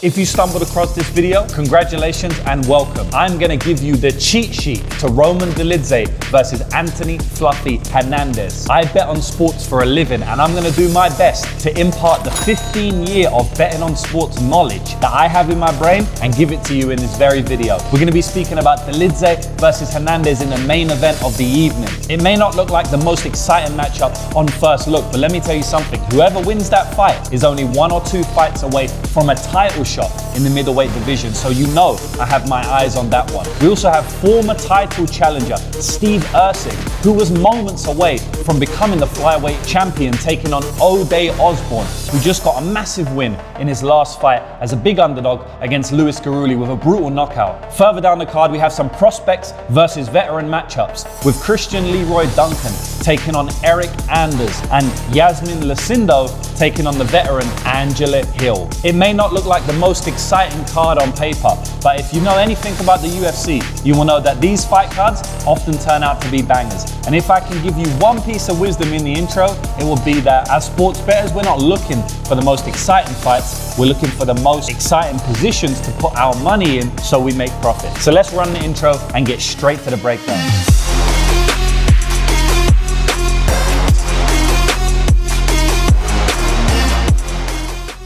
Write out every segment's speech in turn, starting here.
If you stumbled across this video, congratulations and welcome. I'm gonna give you the cheat sheet to Roman Dolidze versus Anthony Fluffy Hernandez. I bet on sports for a living and I'm gonna do my best to impart the 15 year of betting on sports knowledge that I have in my brain and give it to you in this very video. We're gonna be speaking about Dolidze versus Hernandez in the main event of the evening. It may not look like the most exciting matchup on first look, but let me tell you something. Whoever wins that fight is only 1 or 2 fights away from a title shot in the middleweight division, so you know I have my eyes on that one. We also have former title challenger Steve Erceg, who was moments away from becoming the flyweight champion, taking on O'Day Osbourne, who just got a massive win in his last fight as a big underdog against Louis Garuli with a brutal knockout. Further down the card, we have some prospects versus veteran matchups, with Christian Leroy Duncan taking on Eryk Hernandez and Iasmin Lucindo taking on the veteran Angela Hill. It may not look like the most exciting card on paper, but if you know anything about the UFC, you will know that these fight cards often turn out to be bangers. And if I can give you one piece of wisdom in the intro, it will be that as sports bettors, we're not looking for the most exciting fights, we're looking for the most exciting positions to put our money in so we make profit. So let's run the intro and get straight to the breakdown.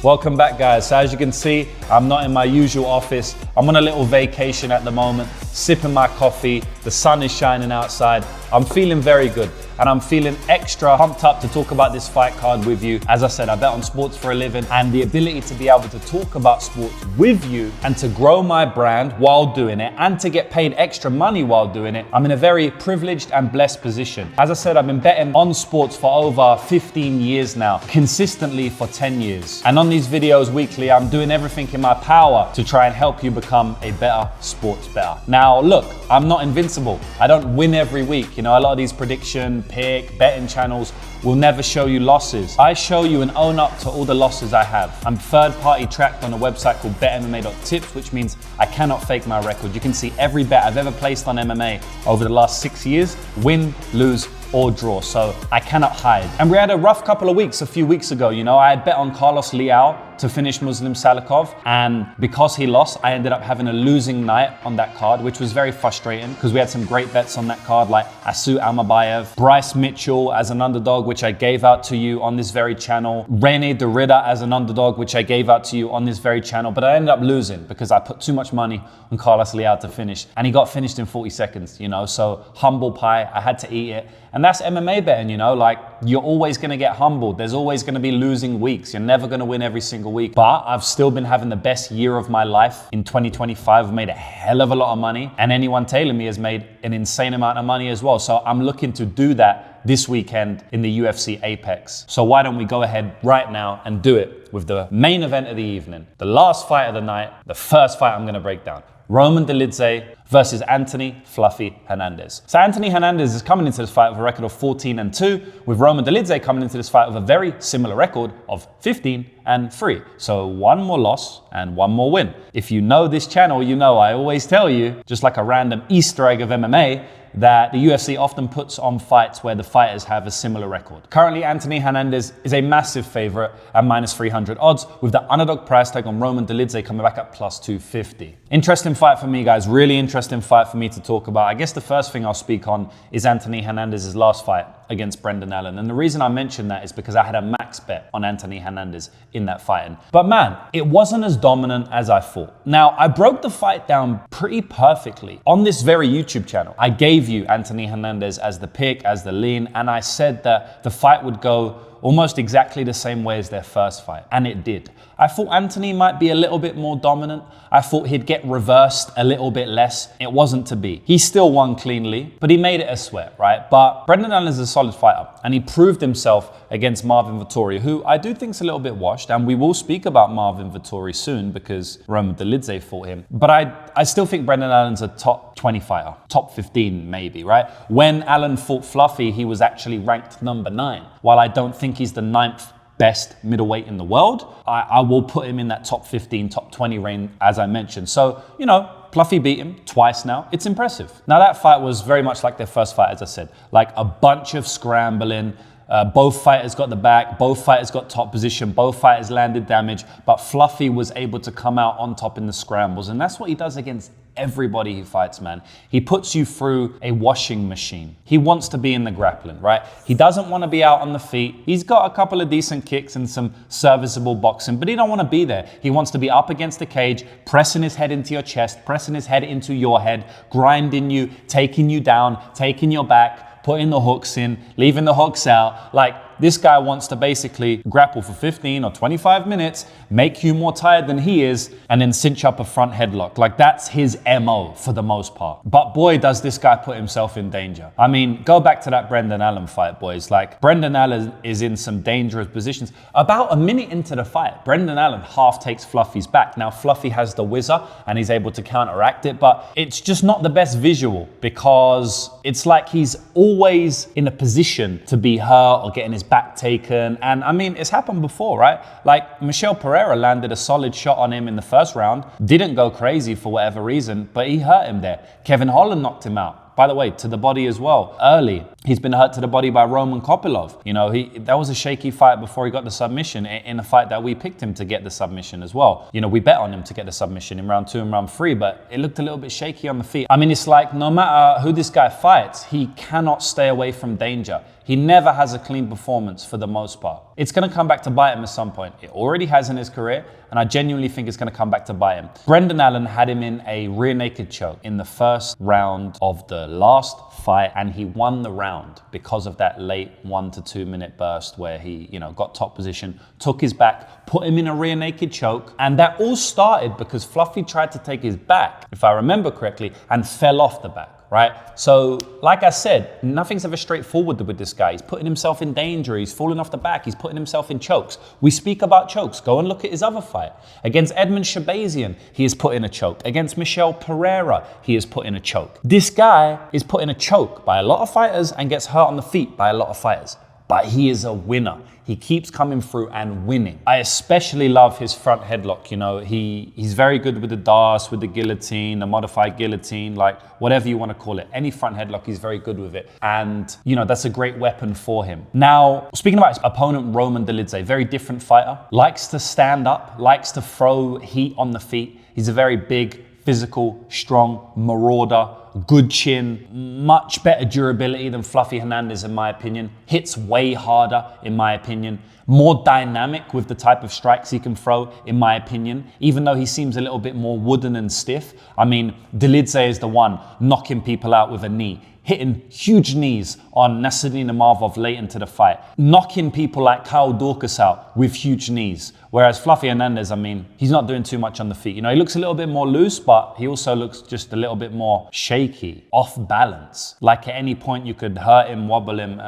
Welcome back, guys. So as you can see, I'm not in my usual office. I'm on a little vacation at the moment, sipping my coffee. The sun is shining outside. I'm feeling very good. And I'm feeling extra pumped up to talk about this fight card with you. As I said, I bet on sports for a living, and the ability to be able to talk about sports with you and to grow my brand while doing it and to get paid extra money while doing it, I'm in a very privileged and blessed position. As I said, I've been betting on sports for over 15 years now, consistently for 10 years. And on these videos weekly, I'm doing everything in my power to try and help you become a better sports bettor. Now, look, I'm not invincible. I don't win every week. You know, a lot of these prediction, pick, betting channels will never show you losses. I show you and own up to all the losses I have. I'm third-party tracked on a website called betmma.tips, which means I cannot fake my record. You can see every bet I've ever placed on MMA over the last 6 years, win, lose, or draw, so I cannot hide. And we had a rough couple of weeks a few weeks ago. You know, I had bet on Carlos Leal to finish Muslim Salikov, and because he lost, I ended up having a losing night on that card, which was very frustrating because we had some great bets on that card, like Asu Almabayev, Bryce Mitchell as an underdog, which I gave out to you on this very channel, Rene Derrida as an underdog, which I gave out to you on this very channel, but I ended up losing because I put too much money on Carlos Leal to finish, and he got finished in 40 seconds, you know, so humble pie, I had to eat it. And that's MMA betting, you know, like you're always gonna get humbled. There's always gonna be losing weeks. You're never gonna win every single week. But I've still been having the best year of my life. In 2025, I've made a hell of a lot of money. And anyone tailing me has made an insane amount of money as well. So I'm looking to do that this weekend in the UFC Apex. So why don't we go ahead right now and do it with the main event of the evening. The last fight of the night, the first fight I'm gonna break down. Roman Dolidze versus Anthony Fluffy Hernandez. So Anthony Hernandez is coming into this fight with a record of 14-2, with Roman Dolidze coming into this fight with a very similar record of 15-3. So 1 more loss and 1 more win. If you know this channel, you know I always tell you, just like a random Easter egg of MMA, that the UFC often puts on fights where the fighters have a similar record. Currently, Anthony Hernandez is a massive favorite at -300 odds, with the underdog price tag on Roman Dolidze coming back at +250. Interesting fight for me, guys. Really interesting fight for me to talk about. I guess the first thing I'll speak on is Anthony Hernandez's last fight against Brendan Allen. And the reason I mention that is because I had a max bet on Anthony Hernandez in that fight. But man, it wasn't as dominant as I thought. Now, I broke the fight down pretty perfectly on this very YouTube channel. I gave you Anthony Hernandez as the pick, as the lean, and I said that the fight would go almost exactly the same way as their first fight, and it did. I thought Anthony might be a little bit more dominant. I thought he'd get reversed a little bit less. It wasn't to be. He still won cleanly, but he made it a sweat, right? But Brendan Allen is a solid fighter, and he proved himself against Marvin Vettori, who I do think is a little bit washed, and we will speak about Marvin Vettori soon because Roman Dolidze fought him. But I still think Brendan Allen's a top 20 fighter, top 15 maybe, right? When Allen fought Fluffy, he was actually ranked number 9. While I don't think he's the 9th best middleweight in the world, I will put him in that top 15, top 20 range, as I mentioned. So, you know, Fluffy beat him twice now. It's impressive. Now, that fight was very much like their first fight, as I said, like a bunch of scrambling, Both fighters got the back, both fighters got top position, both fighters landed damage, but Fluffy was able to come out on top in the scrambles. And that's what he does against everybody he fights, man. He puts you through a washing machine. He wants to be in the grappling, right? He doesn't want to be out on the feet. He's got a couple of decent kicks and some serviceable boxing, but he don't want to be there. He wants to be up against the cage, pressing his head into your chest, pressing his head into your head, grinding you, taking you down, taking your back, putting the hooks in, leaving the hooks out. Like, this guy wants to basically grapple for 15 or 25 minutes, make you more tired than he is, and then cinch up a front headlock. Like, that's his MO for the most part. But boy, does this guy put himself in danger. I mean, go back to that Brendan Allen fight, boys. Like, Brendan Allen is in some dangerous positions. About a minute into the fight, Brendan Allen half takes Fluffy's back. Now, Fluffy has the whizzer and he's able to counteract it, but it's just not the best visual because it's like he's always in a position to be hurt or getting his back taken. And I mean, it's happened before, right? Like, Michel Pereira landed a solid shot on him in the first round, didn't go crazy for whatever reason, but he hurt him there. Kevin Holland knocked him out. By the way, to the body as well, early. He's been hurt to the body by Roman Kopylov. You know, that was a shaky fight before he got the submission, in a fight that we picked him to get the submission as well. You know, we bet on him to get the submission in round 2 and round 3, but it looked a little bit shaky on the feet. I mean, it's like no matter who this guy fights, he cannot stay away from danger. He never has a clean performance for the most part. It's going to come back to bite him at some point. It already has in his career, and I genuinely think it's going to come back to bite him. Brendan Allen had him in a rear naked choke in the first round of the last fight, and he won the round because of that late 1 to 2 minute burst where he, you know, got top position, took his back, put him in a rear naked choke, and that all started because Fluffy tried to take his back, if I remember correctly, and fell off the back. Right? So, like I said, nothing's ever straightforward with this guy. He's putting himself in danger. He's falling off the back. He's putting himself in chokes. We speak about chokes. Go and look at his other fight. Against Edmund Shabazian, he is put in a choke. Against Michel Pereira, he is put in a choke. This guy is put in a choke by a lot of fighters and gets hurt on the feet by a lot of fighters. But he is a winner. He keeps coming through and winning. I especially love his front headlock. You know, he's very good with the DAS, with the guillotine, the modified guillotine, like whatever you want to call it. Any front headlock, he's very good with it. And, you know, that's a great weapon for him. Now, speaking about his opponent, Roman Dolidze, very different fighter. Likes to stand up, likes to throw heat on the feet. He's a very big, physical, strong marauder. Good chin, much better durability than Fluffy Hernandez in my opinion. Hits way harder in my opinion. More dynamic with the type of strikes he can throw in my opinion. Even though he seems a little bit more wooden and stiff. I mean, Dolidze is the one knocking people out with a knee. Hitting huge knees on Nassourdine Imavov late into the fight. Knocking people like Kyle Dorcas out with huge knees. Whereas Fluffy Hernandez, I mean, he's not doing too much on the feet. You know, he looks a little bit more loose, but he also looks just a little bit more shaky, off balance. Like at any point you could hurt him, wobble him,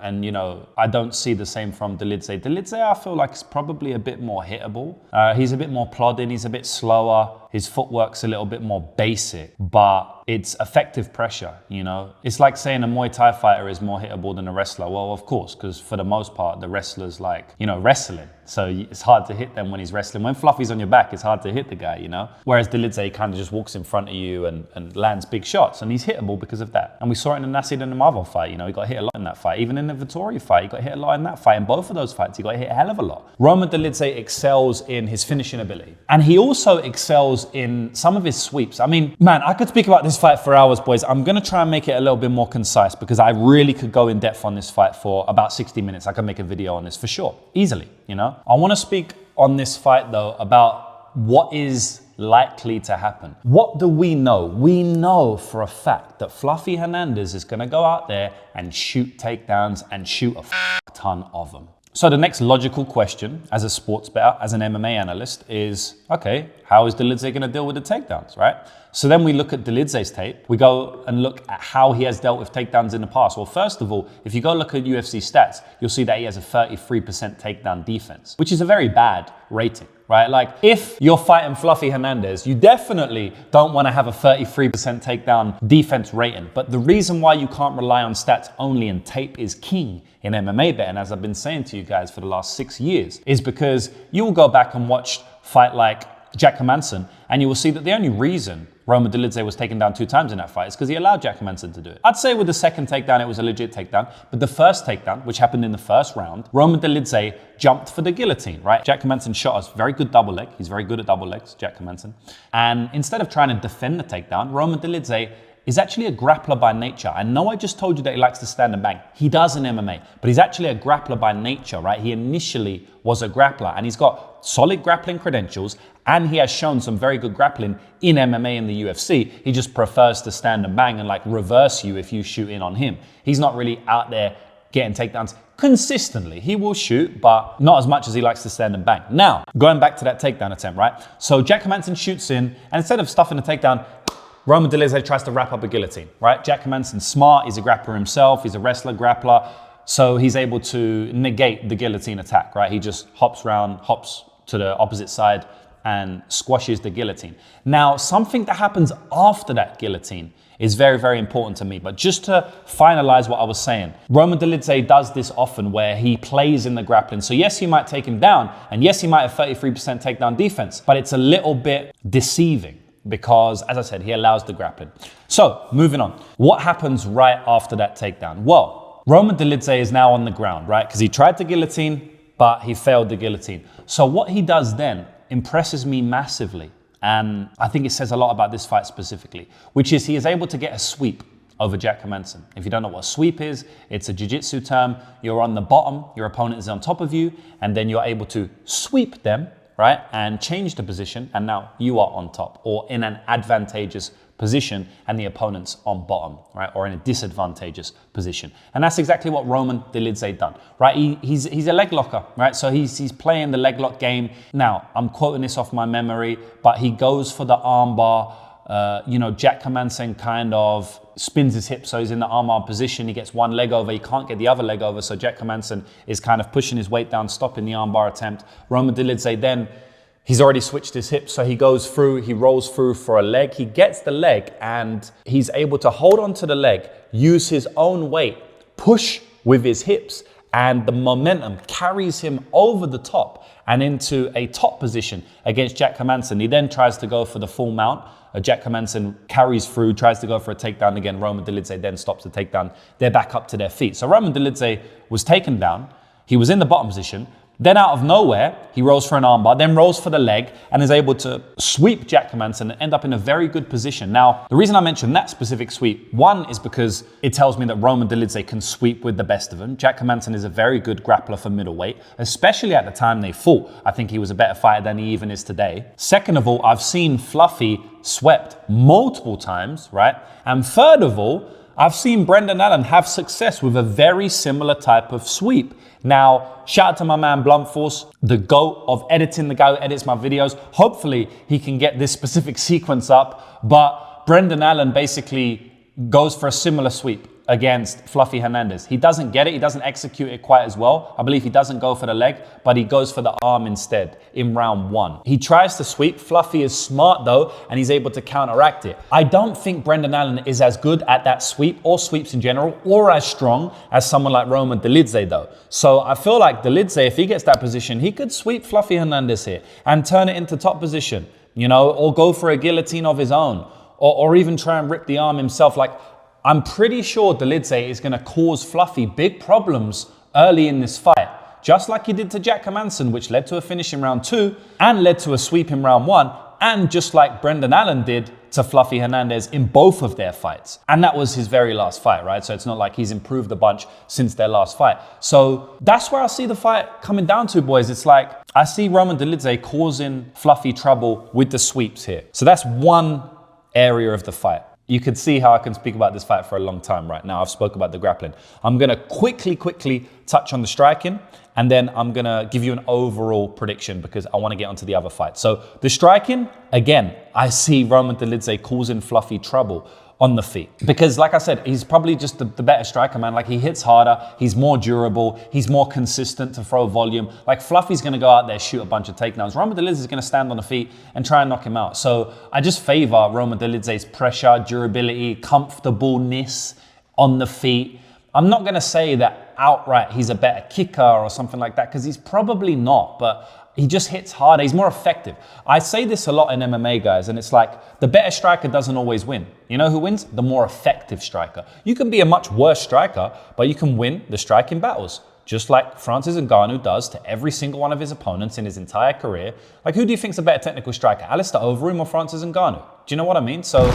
and you know, I don't see the same from Dolidze. Dolidze, I feel like is probably a bit more hittable. He's a bit more plodding, he's a bit slower. His footwork's a little bit more basic, but it's effective pressure, you know? It's like saying a Muay Thai fighter is more hittable than a wrestler. Well, of course, because for the most part, the wrestler's like, you know, wrestling. So it's hard to hit them when he's wrestling. When Fluffy's on your back, it's hard to hit the guy, you know? Whereas Dolidze kind of just walks in front of you and lands big shots, and he's hittable because of that. And we saw it in the Nassourdine Imavov fight, you know, he got hit a lot in that fight. Even in the Vittori fight, he got hit a lot in that fight. In both of those fights, he got hit a hell of a lot. Roman Dolidze excels in his finishing ability. And he also excels in some of his sweeps. I mean, man, I could speak about this fight for hours, boys. I'm going to try and make it a little bit more concise because I really could go in depth on this fight for about 60 minutes. I could make a video on this for sure, easily, you know? I want to speak on this fight though about what is likely to happen. What do we know? We know for a fact that Fluffy Hernandez is going to go out there and shoot takedowns and shoot a ton of them. So the next logical question as a sports bettor, as an MMA analyst is, okay, how is Dolidze going to deal with the takedowns, right? So then we look at Dolidze's tape. We go and look at how he has dealt with takedowns in the past. Well, first of all, if you go look at UFC stats, you'll see that he has a 33% takedown defense, which is a very bad rating, right? Like if you're fighting Fluffy Hernandez, you definitely don't want to have a 33% takedown defense rating. But the reason why you can't rely on stats only and tape is king in MMA betting, as I've been saying to you guys for the last 6 years, is because you will go back and watch fight like Jack Hermansson, and you will see that the only reason Roman Dolidze was taken down 2 times in that fight is because he allowed Jack Hermansson to do it. I'd say with the second takedown, it was a legit takedown, but the first takedown, which happened in the first round, Roman Dolidze jumped for the guillotine, right? Jack Hermansson shot a very good double leg. He's very good at double legs, Jack Hermansson. And instead of trying to defend the takedown, Roman Dolidze is actually a grappler by nature. I know I just told you that he likes to stand and bang. He does in MMA, but he's actually a grappler by nature, right? He initially was a grappler, and he's got solid grappling credentials, and he has shown some very good grappling in MMA and the UFC. He just prefers to stand and bang and like reverse you if you shoot in on him. He's not really out there getting takedowns consistently. He will shoot, but not as much as he likes to stand and bang. Now, going back to that takedown attempt, right? So Jack Hermansson shoots in, and instead of stuffing the takedown, Roman Dolidze tries to wrap up a guillotine, right? Jack Hermansson's smart. He's a grappler himself. He's a wrestler grappler. So he's able to negate the guillotine attack, right? He just hops to the opposite side and squashes the guillotine. Now, something that happens after that guillotine is very, very important to me. But just to finalize what I was saying, Roman Dolidze does this often where he plays in the grappling. So yes, he might take him down, and yes, he might have 33% takedown defense, but it's a little bit deceiving, because, as I said, he allows the grappling. So, moving on. What happens right after that takedown? Well, Roman Dolidze is now on the ground, right? Because he tried the guillotine, but he failed the guillotine. So what he does then impresses me massively. And I think it says a lot about this fight specifically, which is he is able to get a sweep over Jack Hermansson. If you don't know what a sweep is, it's a jiu-jitsu term. You're on the bottom, your opponent is on top of you, and then you're able to sweep them, right? And change the position, and now you are on top or in an advantageous position and the opponent's on bottom, right? Or in a disadvantageous position. And that's exactly what Roman Dolidze done, right? He's a leg locker, right? So he's playing the leg lock game. Now, I'm quoting this off my memory, but he goes for the armbar. Jack Hermansson kind of spins his hip, so he's in the armbar position. He gets one leg over, he can't get the other leg over, so Jack Hermansson is kind of pushing his weight down, stopping the armbar attempt. Roman Dolidze then, he's already switched his hip, so he goes through, he rolls through for a leg. He gets the leg, and he's able to hold onto the leg, use his own weight, push with his hips, and the momentum carries him over the top and into a top position against Jack Hermansson. He then tries to go for the full mount. Jack Hermansson carries through, tries to go for a takedown again. Roman Dolidze then stops the takedown. They're back up to their feet. So Roman Dolidze was taken down. He was in the bottom position. Then out of nowhere, he rolls for an armbar, then rolls for the leg, and is able to sweep Jack Hermansson and end up in a very good position. Now, the reason I mentioned that specific sweep, one, is because it tells me that Roman Dolidze can sweep with the best of them. Jack Hermansson is a very good grappler for middleweight, especially at the time they fought. I think he was a better fighter than he even is today. Second of all, I've seen Fluffy swept multiple times, right? And third of all, I've seen Brendan Allen have success with a very similar type of sweep. Now, shout out to my man Bluntforce, the GOAT of editing, the guy who edits my videos. Hopefully he can get this specific sequence up, but Brendan Allen basically goes for a similar sweep against Fluffy Hernandez. He doesn't get it, he doesn't execute it quite as well. I believe he doesn't go for the leg, but he goes for the arm instead in round 1. He tries to sweep. Fluffy is smart though, and he's able to counteract it. I don't think Brendan Allen is as good at that sweep or sweeps in general, or as strong as someone like Roman Dolidze though. So I feel like Dolidze, if he gets that position, he could sweep Fluffy Hernandez here and turn it into top position, or go for a guillotine of his own, or even try and rip the arm himself. Like, I'm pretty sure Dolidze is going to cause Fluffy big problems early in this fight, just like he did to Jack Hermansson, which led to a finish in round 2 and led to a sweep in round 1, and just like Brendan Allen did to Fluffy Hernandez in both of their fights. And that was his very last fight, right? So it's not like he's improved a bunch since their last fight. So that's where I see the fight coming down to, boys. It's like, I see Roman Dolidze causing Fluffy trouble with the sweeps here. So that's one area of the fight. You can see how I can speak about this fight for a long time right now. I've spoke about the grappling. I'm going to quickly touch on the striking, and then I'm going to give you an overall prediction because I want to get onto the other fight. So the striking, again, I see Roman Dolidze causing Fluffy trouble on the feet. Because like I said, he's probably just the better striker, man. Like, he hits harder, he's more durable, he's more consistent to throw volume. Like, Fluffy's gonna go out there, shoot a bunch of takedowns. Roman Dolidze is gonna stand on the feet and try and knock him out. So I just favor Roman Dolidze's pressure, durability, comfortableness on the feet. I'm not gonna say that outright he's a better kicker or something like that, because he's probably not, but he just hits harder. He's more effective. I say this a lot in MMA, guys, and it's like the better striker doesn't always win. You know who wins? The more effective striker. You can be a much worse striker, but you can win the striking battles, just like Francis Ngannou does to every single one of his opponents in his entire career. Like, who do you think's a better technical striker, Alistair Overeem or Francis Ngannou? Do you know what I mean? So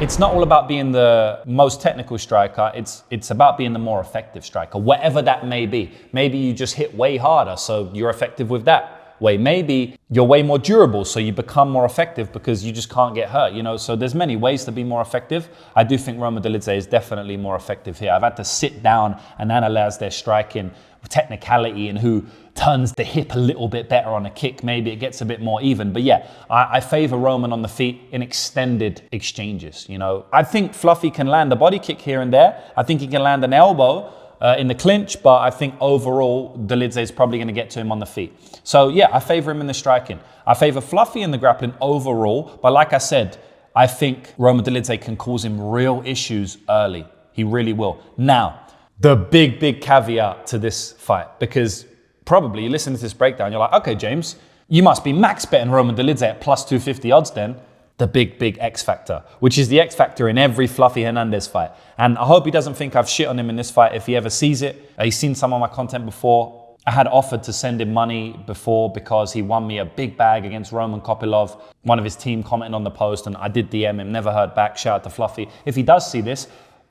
it's not all about being the most technical striker. It's about being the more effective striker, whatever that may be. Maybe you just hit way harder, so you're effective with that way. Maybe you're way more durable, so you become more effective because you just can't get hurt, you know? So there's many ways to be more effective. I do think Roman Dolidze is definitely more effective here. I've had to sit down and analyze their striking technicality and who turns the hip a little bit better on a kick. Maybe it gets a bit more even. But yeah, I favor Roman on the feet in extended exchanges, you know? I think Fluffy can land a body kick here and there. I think he can land an elbow in the clinch, but I think overall, Dolidze is probably going to get to him on the feet. So yeah, I favor him in the striking. I favor Fluffy in the grappling overall, but like I said, I think Roman Dolidze can cause him real issues early. He really will. Now, the big caveat to this fight, because probably you listen to this breakdown, you're like, okay, James, you must be max betting Roman Dolidze at plus 250 odds then. The big X factor, which is the X factor in every Fluffy Hernandez fight. And I hope he doesn't think I've shit on him in this fight if he ever sees it. He's seen some of my content before. I had offered to send him money before because he won me a big bag against Roman Kopylov. One of his team commented on the post and I did DM him, never heard back. Shout out to Fluffy. If he does see this,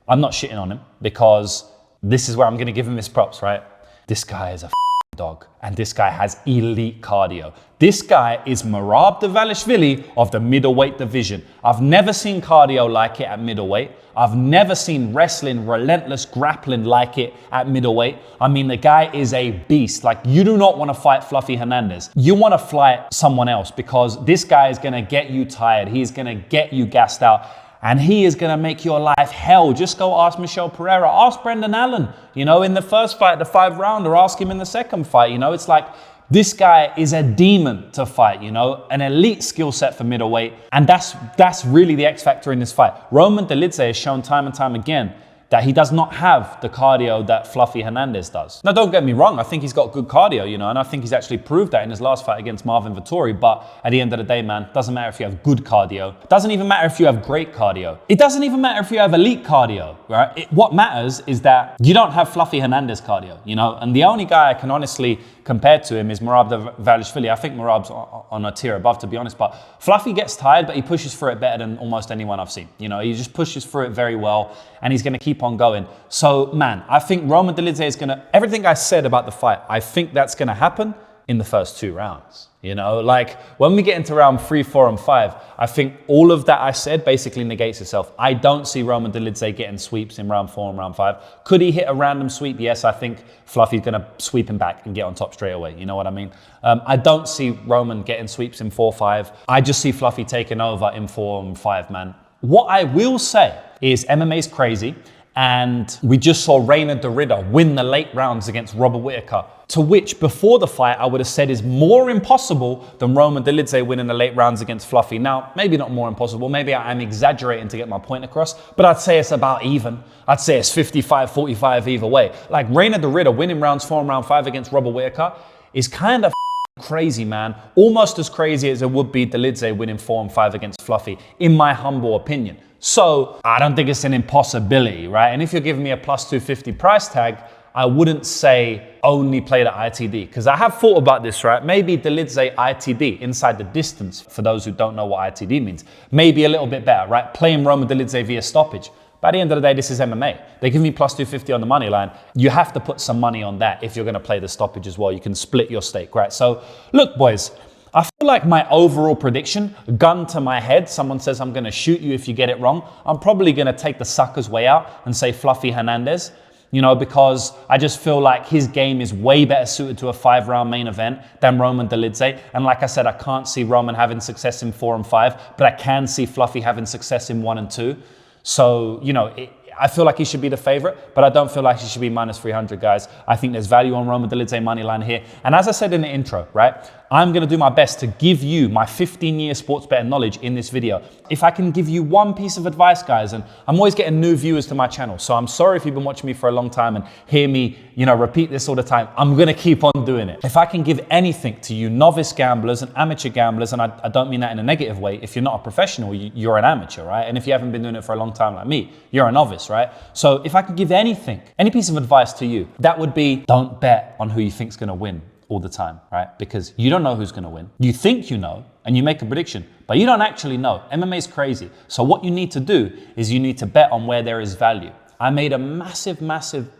I'm not shitting on him because this is where I'm going to give him his props, right? This guy is a dog, and this guy has elite cardio. This guy is Merab Dvalishvili of the middleweight division. I've never seen cardio like it at middleweight. I've never seen wrestling, relentless grappling like it at middleweight. I mean, the guy is a beast. Like, you do not want to fight Fluffy Hernandez. You want to fight someone else because this guy is going to get you tired. He's going to get you gassed out. And he is going to make your life hell. Just go ask Michelle Pereira, ask Brendan Allen, you know, in the first fight, the 5-rounder, ask him in the second fight. You know, it's like, this guy is a demon to fight, you know, an elite skill set for middleweight. And that's really the X factor in this fight. Roman Dolidze has shown time and time again that he does not have the cardio that Fluffy Hernandez does. Now, don't get me wrong, I think he's got good cardio, you know, and I think he's actually proved that in his last fight against Marvin Vettori, but at the end of the day, man, doesn't matter if you have good cardio. It doesn't even matter if you have great cardio. It doesn't even matter if you have elite cardio, right? What matters is that you don't have Fluffy Hernandez cardio, you know, and the only guy I can honestly compare to him is Merab Dvalishvili. I think Merab's on a tier above, to be honest, but Fluffy gets tired, but he pushes through it better than almost anyone I've seen. You know, he just pushes through it very well, and he's going to keep on going. So, man, I think Roman Dolidze is going to, everything I said about the fight, I think that's going to happen in the first 2 rounds. You know, like when we get into round 3, 4, and 5, I think all of that I said basically negates itself. I don't see Roman Dolidze getting sweeps in round 4 and round 5. Could he hit a random sweep? Yes, I think Fluffy's going to sweep him back and get on top straight away. You know what I mean? I don't see Roman getting sweeps in 4, 5. I just see Fluffy taking over in 4 and 5, man. What I will say is MMA's crazy. And we just saw Reina Dorida win the late rounds against Robert Whittaker, to which before the fight I would have said is more impossible than Roman Dolidze winning the late rounds against Fluffy. Now, maybe not more impossible, maybe I'm exaggerating to get my point across, but I'd say it's about even. I'd say it's 55-45 either way. Like Reina Dorida winning rounds 4 and round 5 against Robert Whittaker is kind of crazy, man. Almost as crazy as it would be Dolidze winning 4 and 5 against Fluffy, in my humble opinion. So I don't think it's an impossibility, right? And if you're giving me a plus 250 price tag, I wouldn't say only play the ITD, because I have thought about this, right? Maybe Dolidze ITD, inside the distance, for those who don't know what ITD means, maybe a little bit better, right? Playing Roman Dolidze via stoppage. By the end of the day, this is MMA. They give me plus 250 on the money line. You have to put some money on that if you're going to play the stoppage as well. You can split your stake, right? So look, boys, I feel like my overall prediction, gun to my head, someone says I'm going to shoot you if you get it wrong. I'm probably going to take the sucker's way out and say Fluffy Hernandez, you know, because I just feel like his game is way better suited to a 5-round main event than Roman Dolidze. And like I said, I can't see Roman having success in 4 and 5, but I can see Fluffy having success in 1 and 2. So, you know, I feel like he should be the favorite, but I don't feel like he should be minus 300, guys. I think there's value on Roman Dolidze money line here. And as I said in the intro, right, I'm gonna do my best to give you my 15-year sports betting knowledge in this video. If I can give you one piece of advice, guys, and I'm always getting new viewers to my channel, so I'm sorry if you've been watching me for a long time and hear me, repeat this all the time. I'm gonna keep on doing it. If I can give anything to you novice gamblers and amateur gamblers, and I don't mean that in a negative way, if you're not a professional, you're an amateur, right? And if you haven't been doing it for a long time like me, you're a novice, right? So if I could give anything, any piece of advice to you, that would be don't bet on who you think's gonna win all the time, right? Because you don't know who's gonna win. You think you know, and you make a prediction, but you don't actually know. MMA is crazy. So what you need to do is you need to bet on where there is value. I made a massive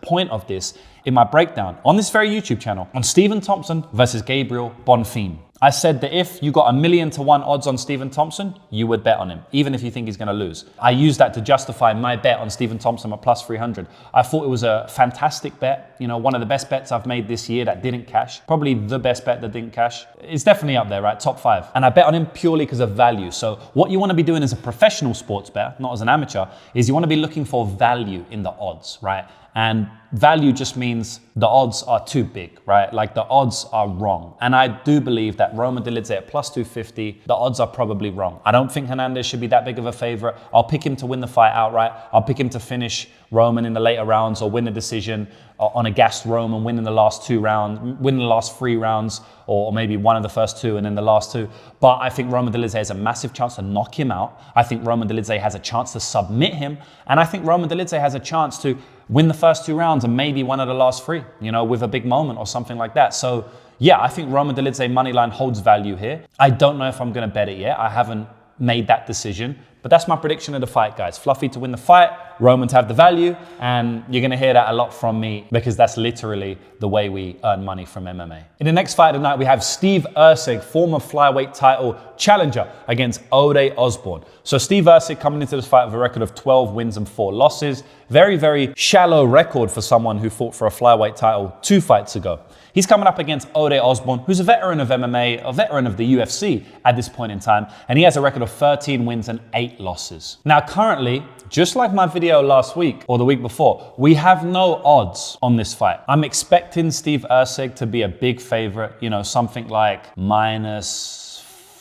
point of this in my breakdown on this very YouTube channel on Stephen Thompson versus Gabriel Bonfim. I said that if you got 1,000,000 to 1 odds on Stephen Thompson, you would bet on him, even if you think he's gonna lose. I used that to justify my bet on Stephen Thompson at plus 300. I thought it was a fantastic bet, one of the best bets I've made this year that didn't cash. Probably the best bet that didn't cash. It's definitely up there, right? Top 5. And I bet on him purely because of value. So what you wanna be doing as a professional sports bettor, not as an amateur, is you wanna be looking for value in the odds, right? And value just means the odds are too big, right? Like the odds are wrong. And I do believe that Roman Dolidze at plus 250, the odds are probably wrong. I don't think Hernandez should be that big of a favorite. I'll pick him to win the fight outright. I'll pick him to finish Roman in the later rounds or win a decision on a gassed Roman, win in the last 2 rounds, win in the last 3 rounds, or maybe one of the first 2 and then the last 2. But I think Roman Dolidze has a massive chance to knock him out. I think Roman Dolidze has a chance to submit him. And I think Roman Dolidze has a chance to win the first 2 rounds and maybe one of the last 3, with a big moment or something like that. So yeah, I think Roman Dolidze moneyline holds value here. I don't know if I'm gonna bet it yet. I haven't made that decision, but that's my prediction of the fight, guys. Fluffy to win the fight, Roman to have the value, and you're gonna hear that a lot from me because that's literally the way we earn money from MMA. In the next fight tonight, we have Steve Erceg, former flyweight title challenger against Ode Osbourne. So Steve Erceg coming into this fight with a record of 12 wins and 4 losses. Very, very shallow record for someone who fought for a flyweight title 2 fights ago. He's coming up against Ode Osbourne, who's a veteran of MMA, a veteran of the UFC at this point in time, and he has a record of 13 wins and 8 losses. Now, currently, just like my video last week or the week before, we have no odds on this fight. I'm expecting Steve Erceg to be a big favorite, something like minus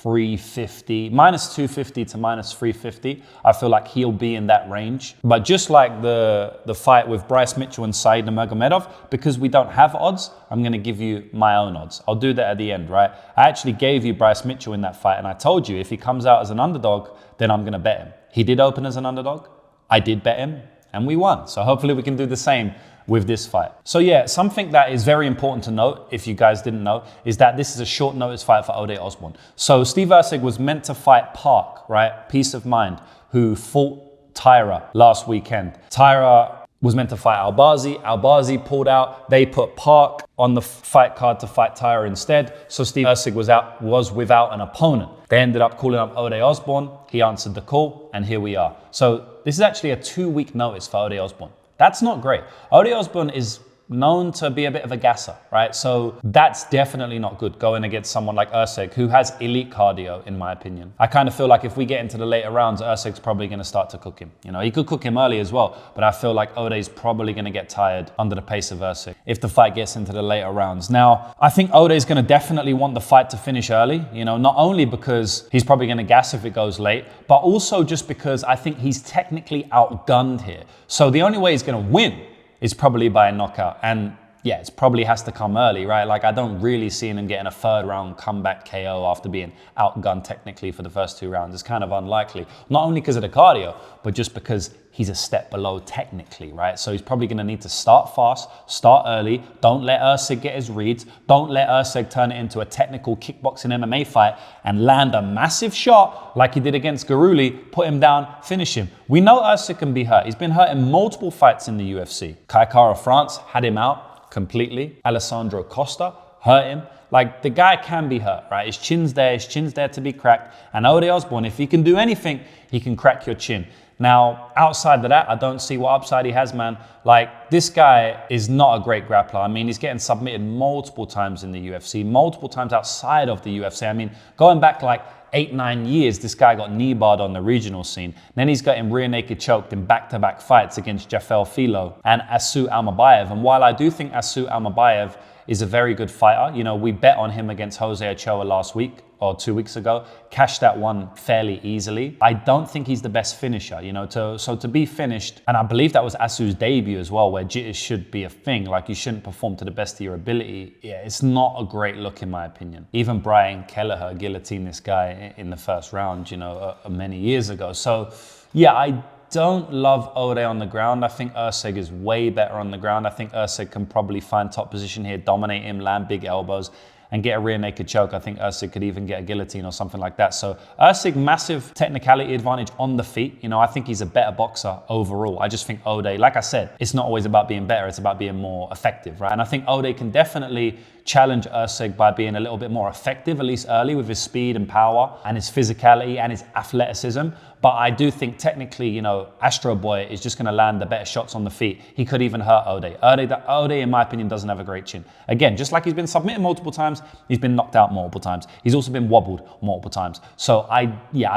350, minus 250 to minus 350. I feel like he'll be in that range. But just like the fight with Bryce Mitchell and Said Nurmagomedov, because we don't have odds, I'm gonna give you my own odds. I'll do that at the end, right? I actually gave you Bryce Mitchell in that fight, and I told you if he comes out as an underdog, then I'm gonna bet him. He did open as an underdog. I did bet him, and we won. So hopefully we can do the same with this fight. So yeah, something that is very important to note, if you guys didn't know, is that this is a short notice fight for Ode Osbourne. So Steve Erceg was meant to fight Park, right? Peace of Mind, who fought Tyra last weekend. Tyra was meant to fight Albazi. Albazi pulled out. They put Park on the fight card to fight Tyra instead. So Steve Erceg was without an opponent. They ended up calling up Ode Osbourne. He answered the call, and here we are. So this is actually a 2-week notice for Ode Osbourne. That's not great. Ode Osbourne is known to be a bit of a gasser, right? So that's definitely not good going against someone like Erceg, who has elite cardio, in my opinion. I kind of feel like if we get into the later rounds, Erceg's probably going to start to cook him. He could cook him early as well, but I feel like Ode's probably going to get tired under the pace of Erceg if the fight gets into the later rounds. Now, I think Ode's going to definitely want the fight to finish early, not only because he's probably going to gas if it goes late, but also just because I think he's technically outgunned here. So the only way he's going to win is probably by a knockout. And yeah, it probably has to come early, right? Like I don't really see him getting a 3rd round comeback KO after being outgunned technically for the first 2 rounds. It's kind of unlikely, not only because of the cardio, but just because he's a step below technically, right? So he's probably gonna need to start fast, start early. Don't let Erceg get his reads. Don't let Erceg turn it into a technical kickboxing MMA fight and land a massive shot like he did against Garuli, put him down, finish him. We know Erceg can be hurt. He's been hurt in multiple fights in the UFC. Kai Kara France had him out completely. Alessandro Costa hurt him. Like, the guy can be hurt, right? His chin's there to be cracked. And Ode Osbourne, if he can do anything, he can crack your chin. Now, outside of that, I don't see what upside he has, man. Like, this guy is not a great grappler. I mean, he's getting submitted multiple times in the UFC, multiple times outside of the UFC. I mean, going back like 8-9 years, this guy got knee barred on the regional scene. Then he's got him rear naked choked in back-to-back fights against Jafel Filo and Asu Almabayev. And while I do think Asu Almabayev is a very good fighter. You know, we bet on him against Jose Ochoa last week or 2 weeks ago, cashed that one fairly easily. I don't think he's the best finisher, you know, so to be finished, and I believe that was Asu's debut as well, where jitters should be a thing, like you shouldn't perform to the best of your ability. Yeah, it's not a great look in my opinion. Even Brian Kelleher guillotined this guy in the first round, you know, many years ago. So yeah, I don't love Ode on the ground. I think Erceg is way better on the ground. I think Erceg can probably find top position here, dominate him, land big elbows, and get a rear naked choke. I think Erceg could even get a guillotine or something like that. So Erceg, massive technicality advantage on the feet. You know, I think he's a better boxer overall. I just think Ode, like I said, it's not always about being better, it's about being more effective, right? And I think Ode can definitely challenge Erceg by being a little bit more effective, at least early, with his speed and power and his physicality and his athleticism. But I do think technically, you know, Astro Boy is just going to land the better shots on the feet. He could even hurt Ode. Ode, in my opinion, doesn't have a great chin. Again, just like he's been submitted multiple times, he's been knocked out multiple times. He's also been wobbled multiple times. So I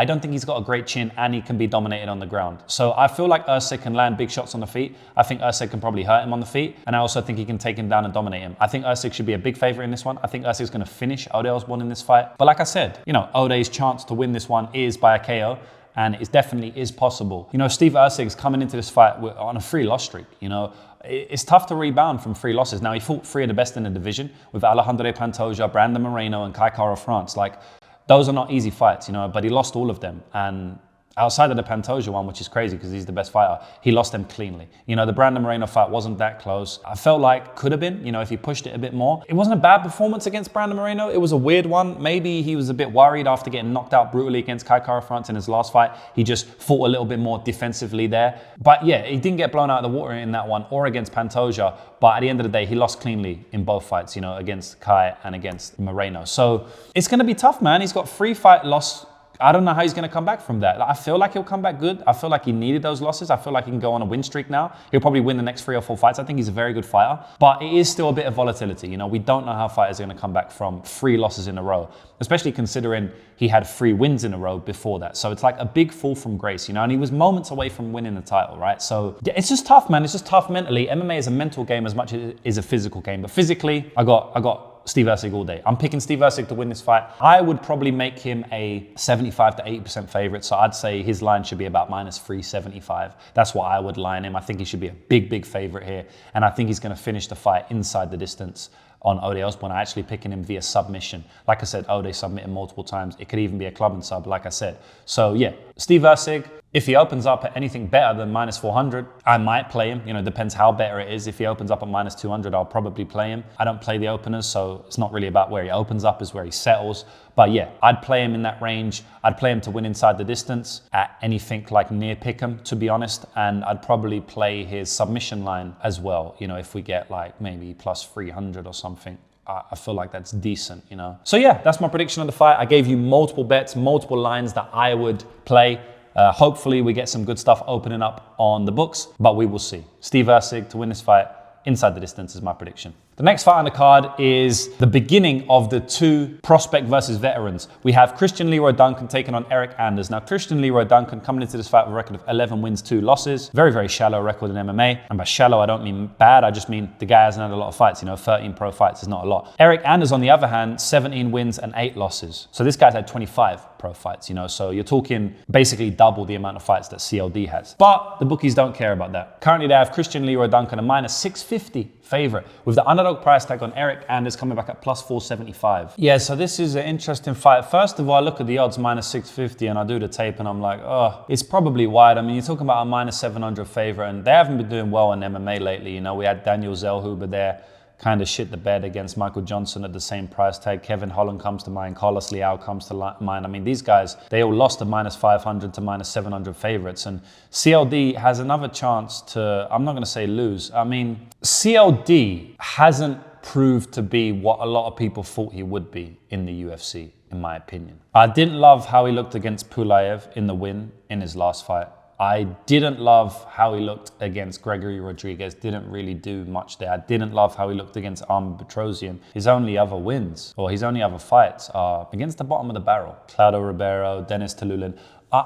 don't think he's got a great chin, and he can be dominated on the ground. So I feel like Erceg can land big shots on the feet. I think Erceg can probably hurt him on the feet. And I also think he can take him down and dominate him. I think Erceg should be a big favorite in this one. I think Erceg's going to finish Ode Osbourne in this fight. But like I said, you know, Ode's chance to win this one is by a KO. And it definitely is possible. You know, Steve Erceg is coming into this fight on a 3-loss streak. You know, it's tough to rebound from 3 losses. Now, he fought 3 of the best in the division with Alejandro Pantoja, Brandon Moreno, and Kai Kara France. Like, those are not easy fights, you know, but he lost all of them. And outside of the Pantoja one, which is crazy because he's the best fighter, he lost them cleanly. You know, the Brandon Moreno fight wasn't that close. I felt like could have been, you know, if he pushed it a bit more. It wasn't a bad performance against Brandon Moreno. It was a weird one. Maybe he was a bit worried after getting knocked out brutally against Kai Kara France in his last fight. He just fought a little bit more defensively there. But yeah, he didn't get blown out of the water in that one or against Pantoja. But at the end of the day, he lost cleanly in both fights, you know, against Kai and against Moreno. So it's going to be tough, man. He's got 3-fight loss. I don't know how he's going to come back from that. I feel like he'll come back good. I feel like he needed those losses. I feel like he can go on a win streak now. He'll probably win the next 3 or 4 fights. I think he's a very good fighter, but it is still a bit of volatility. You know, we don't know how fighters are going to come back from 3 losses in a row, especially considering he had 3 wins in a row before that. So it's like a big fall from grace, you know, and he was moments away from winning the title, right? So yeah, it's just tough, man. It's just tough mentally. MMA is a mental game as much as it is a physical game, but physically, I got Steve Erceg all day. I'm picking Steve Erceg to win this fight. I would probably make him a 75 to 80% favorite. So I'd say his line should be about -375. That's what I would line him. I think he should be a big favorite here. And I think he's going to finish the fight inside the distance on Ode Osbourne. I'm actually picking him via submission. Like I said, Ode submitted multiple times. It could even be a club and sub, like I said. So yeah, Steve Erceg, if he opens up at anything better than -400, I might play him. You know, depends how better it is. If he opens up at -200, I'll probably play him. I don't play the openers, so it's not really about where he opens up, it's where he settles. But yeah, I'd play him in that range. I'd play him to win inside the distance at anything like near pick'em, to be honest. And I'd probably play his submission line as well. You know, if we get like maybe +300 or something. I feel like that's decent, you know. So yeah, that's my prediction of the fight. I gave you multiple bets, multiple lines that I would play. Hopefully we get some good stuff opening up on the books, but we will see. Steve Erceg to win this fight inside the distance is my prediction. The next fight on the card is the beginning of the 2 prospect versus veterans. We have Christian Leroy Duncan taking on Eryk Anders. Now, Christian Leroy Duncan coming into this fight with a record of 11 wins, 2 losses. Very shallow record in MMA. And by shallow, I don't mean bad. I just mean the guy hasn't had a lot of fights. You know, 13 pro fights is not a lot. Eryk Anders, on the other hand, 17 wins and 8 losses. So this guy's had 25 pro fights, you know. So you're talking basically double the amount of fights that CLD has. But the bookies don't care about that. Currently, they have Christian Leroy Duncan a -650 favorite, with the underdog price tag on Eryk Anders coming back at +475. Yeah, so this is an interesting fight. First of all, I look at the odds -650 and I do the tape and I'm like, oh, it's probably wide. I mean, you're talking about a -700 favorite, and they haven't been doing well in MMA lately. You know, we had Daniel Zellhuber there, kind of shit the bed against Michael Johnson at the same price tag. Kevin Holland comes to mind. Carlos Leal comes to mind. I mean, these guys, they all lost to -500 to -700 favorites. And CLD has another chance to, I'm not going to say lose. I mean, CLD hasn't proved to be what a lot of people thought he would be in the UFC, in my opinion. I didn't love how he looked against Pulaev in the win in his last fight. I didn't love how he looked against Gregory Rodriguez. Didn't really do much there. I didn't love how he looked against Armin Petrosian. His only other wins, or his only other fights, are against the bottom of the barrel. Claudio Ribeiro, Dennis Talulin.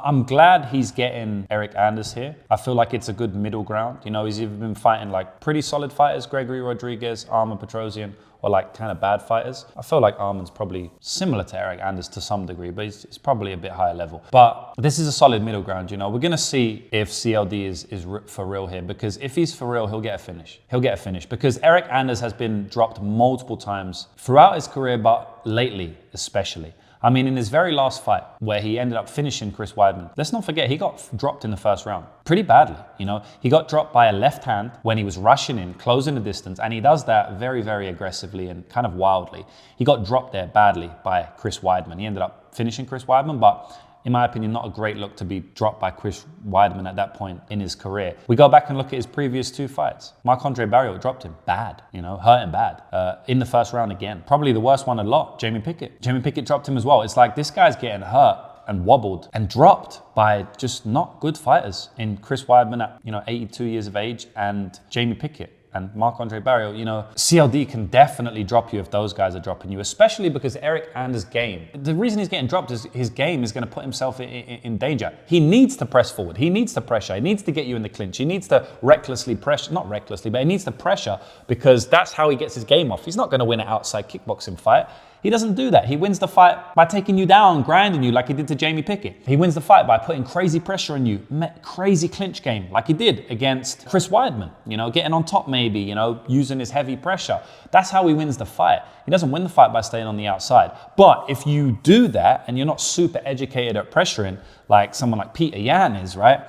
I'm glad he's getting Hernandez here. I feel like it's a good middle ground. You know, he's even been fighting like pretty solid fighters, Gregory Rodriguez, Arman Petrosian, or like kind of bad fighters. I feel like Arman's probably similar to Hernandez to some degree, but he's probably a bit higher level. But this is a solid middle ground, you know. We're gonna see if CLD is for real here, because if he's for real, he'll get a finish. He'll get a finish because Eryk Anders has been dropped multiple times throughout his career, but lately especially. I mean, in his very last fight, where he ended up finishing Chris Weidman, let's not forget, he got dropped in the first round pretty badly, you know? He got dropped by a left hand when he was rushing in, closing the distance, and he does that very, very aggressively and kind of wildly. He got dropped there badly by Chris Weidman. He ended up finishing Chris Weidman, but in my opinion, not a great look to be dropped by Chris Weidman at that point in his career. We go back and look at his previous 2 fights. Marc-Andre Barriault dropped him bad, you know, hurt him bad in the first round again. Probably the worst one a lot, Jamie Pickett. Jamie Pickett dropped him as well. It's like this guy's getting hurt and wobbled and dropped by just not good fighters in Chris Weidman at, you know, 82 years of age and Jamie Pickett. And Marc-Andre Barriault, you know, CLD can definitely drop you if those guys are dropping you, especially because Eryk Anders' game, the reason he's getting dropped is his game is going to put himself in danger. He needs to press forward. He needs to pressure. He needs to get you in the clinch. He needs to recklessly pressure, not recklessly, but he needs to pressure because that's how he gets his game off. He's not going to win an outside kickboxing fight. He doesn't do that. He wins the fight by taking you down, grinding you like he did to Jamie Pickett. He wins the fight by putting crazy pressure on you, crazy clinch game like he did against Chris Weidman, you know, getting on top maybe, you know, using his heavy pressure. That's how he wins the fight. He doesn't win the fight by staying on the outside. But if you do that and you're not super educated at pressuring like someone like Peter Yan is, right,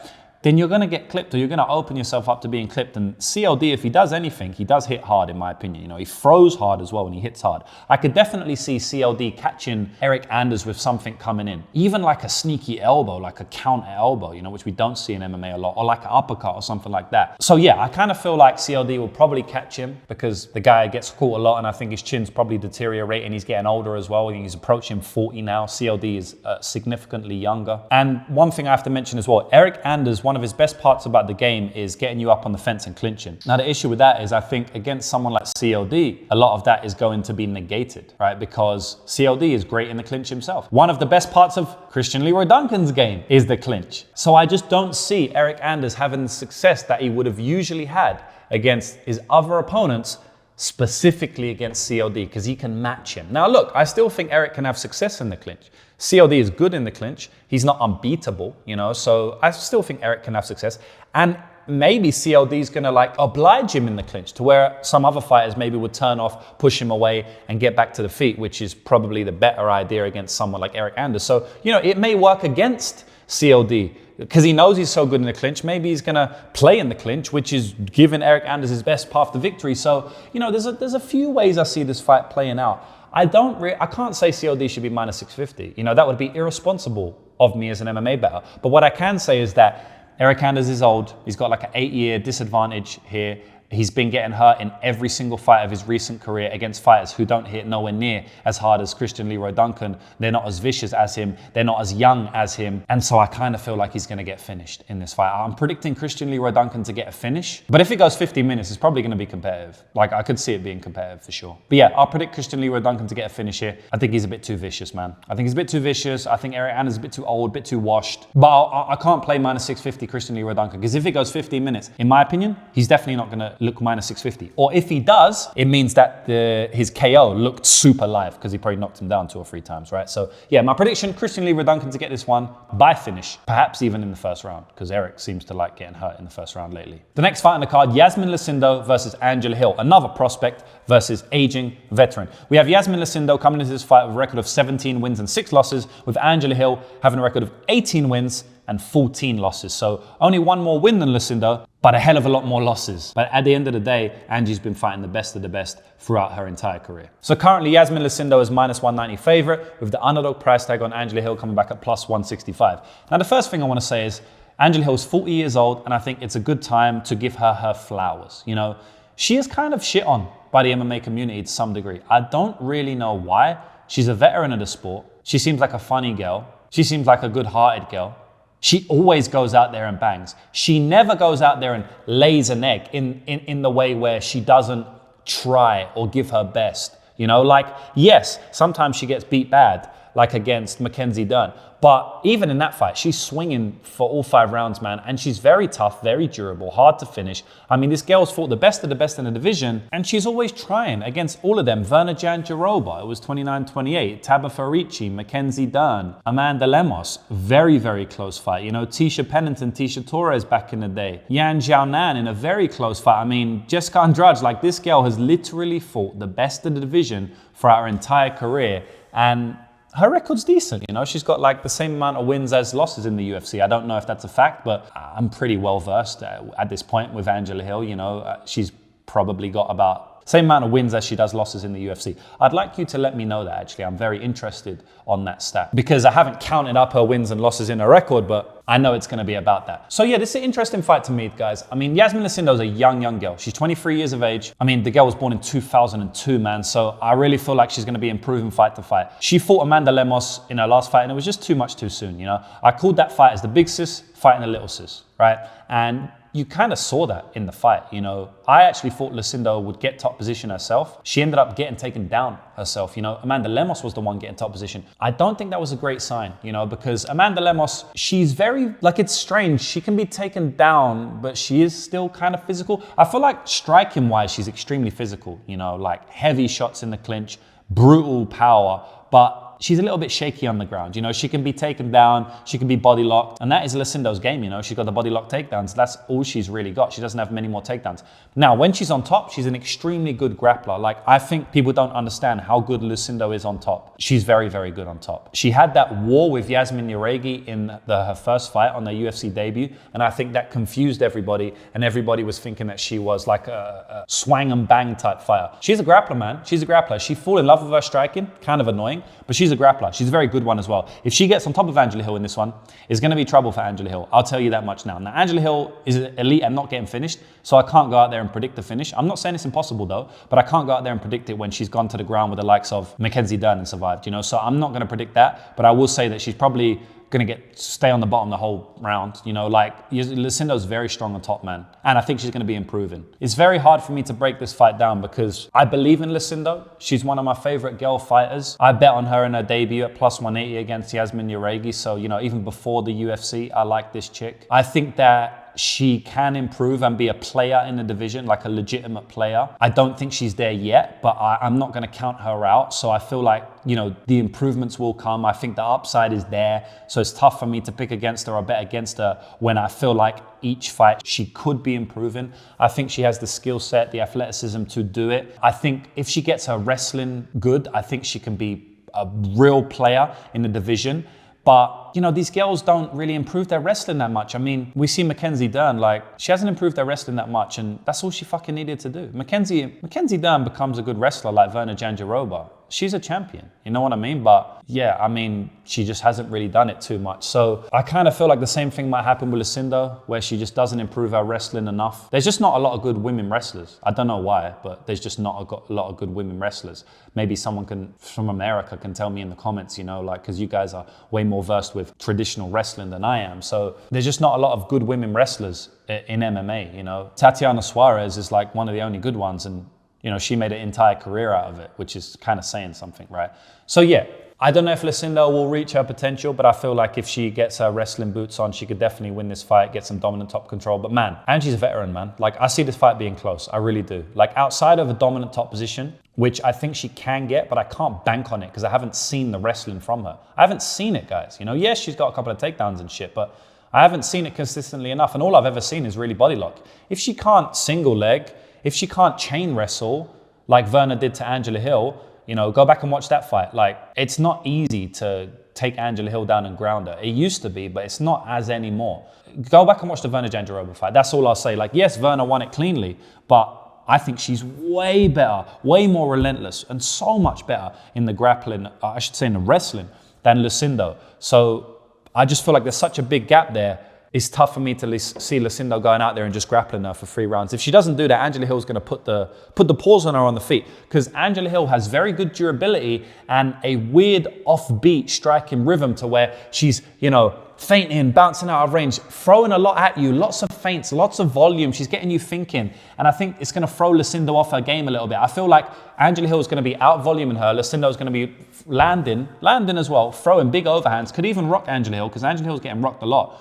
then you're going to get clipped or you're going to open yourself up to being clipped. And CLD, if he does anything, he does hit hard in my opinion. You know, he throws hard as well when he hits hard. I could definitely see CLD catching Eryk Anders with something coming in. Even like a sneaky elbow, like a counter elbow, you know, which we don't see in MMA a lot, or like an uppercut or something like that. So yeah, I kind of feel like CLD will probably catch him because the guy gets caught a lot and I think his chin's probably deteriorating. He's getting older as well. He's approaching 40 now. CLD is significantly younger. And one thing I have to mention as well, Eryk Anders, one of his best parts about the game is getting you up on the fence and clinching. Now the issue with that is I think against someone like CLD, a lot of that is going to be negated, right? Because CLD is great in the clinch himself. One of the best parts of Christian Leroy Duncan's game is the clinch. So I just don't see Eryk Anders having the success that he would have usually had against his other opponents, specifically against CLD, because he can match him. Now look, I still think Eryk can have success in the clinch. CLD is good in the clinch. He's not unbeatable, you know, so I still think Eryk can have success. And maybe CLD is going to like oblige him in the clinch to where some other fighters maybe would turn off, push him away and get back to the feet, which is probably the better idea against someone like Eryk Anders. So, you know, it may work against CLD because he knows he's so good in the clinch. Maybe he's going to play in the clinch, which is giving Eryk Anders his best path to victory. So, you know, there's a few ways I see this fight playing out. I can't say CLD should be minus 650. You know, that would be irresponsible of me as an MMA bettor. But what I can say is that Eryk Anders is old. He's got like an 8-year disadvantage here. He's been getting hurt in every single fight of his recent career against fighters who don't hit nowhere near as hard as Christian Leroy Duncan. They're not as vicious as him. They're not as young as him. And so I kind of feel like he's going to get finished in this fight. I'm predicting Christian Leroy Duncan to get a finish. But if it goes 50 minutes, it's probably going to be competitive. Like I could see it being competitive for sure. But yeah, I'll predict Christian Leroy Duncan to get a finish here. I think he's a bit too vicious, man. I think he's a bit too vicious. I think Eryk Anders is a bit too old, a bit too washed. But I can't play minus 650 Christian Leroy Duncan because if it goes 15 minutes, in my opinion, he's definitely not going to look minus 650. Or if he does, it means that his KO looked super live because he probably knocked him down 2 or 3 times, right? So yeah, my prediction, Christian Leroy Duncan to get this one by finish, perhaps even in the first round because Eryk seems to like getting hurt in the first round lately. The next fight on the card, Iasmin Lucindo versus Angela Hill, another prospect versus aging veteran. We have Iasmin Lucindo coming into this fight with a record of 17 wins and 6 losses, with Angela Hill having a record of 18 wins and 14 losses. So only one more win than Lucindo, but a hell of a lot more losses. But at the end of the day, Angie's been fighting the best of the best throughout her entire career. So currently, Iasmin Lucindo is minus 190 favorite, with the underdog price tag on Angela Hill coming back at plus 165. Now, the first thing I want to say is Angela Hill's 40 years old, and I think it's a good time to give her flowers. You know, she is kind of shit on by the MMA community to some degree. I don't really know why. She's a veteran of the sport. She seems like a funny girl. She seems like a good-hearted girl. She always goes out there and bangs. She never goes out there and lays an egg in the way where she doesn't try or give her best. You know, like, yes, sometimes she gets beat bad, like against Mackenzie Dern. But even in that fight, she's swinging for all 5 rounds, man. And she's very tough, very durable, hard to finish. I mean, this girl's fought the best of the best in the division, and she's always trying against all of them. Verna Jandiroba, it was 29-28. Tabitha Ricci, Mackenzie Dern, Amanda Lemos, very, very close fight. You know, Tisha Pennington, Tisha Torres back in the day. Yan Xiaonan in a very close fight. I mean, Jessica Andrade, like this girl has literally fought the best of the division throughout her entire career. And her record's decent, you know. She's got like the same amount of wins as losses in the UFC. I don't know if that's a fact, but I'm pretty well versed at this point with Angela Hill. You know, she's probably got about same amount of wins as she does losses in the UFC. I'd like you to let me know that, actually. I'm very interested on that stat because I haven't counted up her wins and losses in her record, but I know it's going to be about that. So yeah, this is an interesting fight to me, guys. I mean, Iasmin Lucindo is a young girl. She's 23 years of age. I mean, the girl was born in 2002, man. So I really feel like she's going to be improving fight to fight. She fought Amanda Lemos in her last fight, and it was just too much too soon, you know. I called that fight as the big sis fighting the little sis, right? And you kind of saw that in the fight, you know. I actually thought Lucindo would get top position herself. She ended up getting taken down herself, you know. Amanda Lemos was the one getting top position. I don't think that was a great sign, you know, because Amanda Lemos, she's very, like, it's strange. She can be taken down, but she is still kind of physical. I feel like striking-wise, she's extremely physical, you know, like heavy shots in the clinch, brutal power, but she's a little bit shaky on the ground. You know, she can be taken down, she can be body locked, and that is Lucindo's game, you know. She's got the body lock takedowns. That's all she's really got. She doesn't have many more takedowns. Now, when she's on top, she's an extremely good grappler. Like, I think people don't understand how good Lucindo is on top. She's very, very good on top. She had that war with Iasmin Jauregui in her first fight on her UFC debut, and I think that confused everybody, and everybody was thinking that she was like a swang and bang type fighter. She's a grappler, man. She's a grappler. She fell in love with her striking, kind of annoying, but she's a grappler. She's a very good one as well. If she gets on top of Angela Hill in this one, it's going to be trouble for Angela Hill. I'll tell you that much now. Now, Angela Hill is elite and not getting finished, so I can't go out there and predict the finish. I'm not saying it's impossible though, but I can't go out there and predict it when she's gone to the ground with the likes of Mackenzie Dern and survived, you know? So I'm not going to predict that, but I will say that she's probably going to stay on the bottom the whole round, you know, like Lucindo's very strong on top, man. And I think she's going to be improving. It's very hard for me to break this fight down because I believe in Lucindo. She's one of my favorite girl fighters. I bet on her in her debut at plus 180 against Iasmin Jauregui. So, you know, even before the UFC, I like this chick. I think that she can improve and be a player in the division, like a legitimate player. I don't think she's there yet, but I'm not going to count her out. So I feel like, you know, the improvements will come. I think the upside is there. So it's tough for me to pick against her or bet against her when I feel like each fight she could be improving. I think she has the skill set, the athleticism to do it. I think if she gets her wrestling good, I think she can be a real player in the division. But, you know, these girls don't really improve their wrestling that much. I mean, we see Mackenzie Dern, like, she hasn't improved their wrestling that much, and that's all she fucking needed to do. Mackenzie Dern becomes a good wrestler like Verna Jandiroba. She's a champion, you know what I mean? But yeah, I mean, she just hasn't really done it too much. So I kind of feel like the same thing might happen with Lucindo, where she just doesn't improve her wrestling enough. There's just not a lot of good women wrestlers. I don't know why, but there's just not a lot of good women wrestlers. Maybe someone from America can tell me in the comments, you know, like, because you guys are way more versed with traditional wrestling than I am. So there's just not a lot of good women wrestlers in MMA, you know. Tatiana Suarez is like one of the only good ones, and you know, she made an entire career out of it, which is kind of saying something, right? So yeah, I don't know if Lucindo will reach her potential, but I feel like if she gets her wrestling boots on, she could definitely win this fight, get some dominant top control. But man, Angie's a veteran, man. Like, I see this fight being close. I really do. Like, outside of a dominant top position, which I think she can get, but I can't bank on it because I haven't seen the wrestling from her. I haven't seen it, guys. You know, yes, she's got a couple of takedowns and shit, but I haven't seen it consistently enough. And all I've ever seen is really body lock. If she can't single leg, if she can't chain wrestle like Verna did to Angela Hill, you know, go back and watch that fight. Like, it's not easy to take Angela Hill down and ground her. It used to be, but it's not as anymore. Go back and watch the Verna Jandiroba fight. That's all I'll say. Like, yes, Verna won it cleanly, but I think she's way better, way more relentless, and so much better in the grappling, I should say in the wrestling, than Lucindo. So I just feel like there's such a big gap there. It's tough for me to see Lucindo going out there and just grappling her for 3 rounds. If she doesn't do that, Angela Hill's going to put the pause on her on the feet, because Angela Hill has very good durability and a weird offbeat striking rhythm to where she's, you know, feinting, bouncing out of range, throwing a lot at you, lots of feints, lots of volume. She's getting you thinking. And I think it's going to throw Lucindo off her game a little bit. I feel like Angela Hill is going to be out voluming her. Lucindo is going to be landing as well, throwing big overhands. Could even rock Angela Hill, because Angela Hill's getting rocked a lot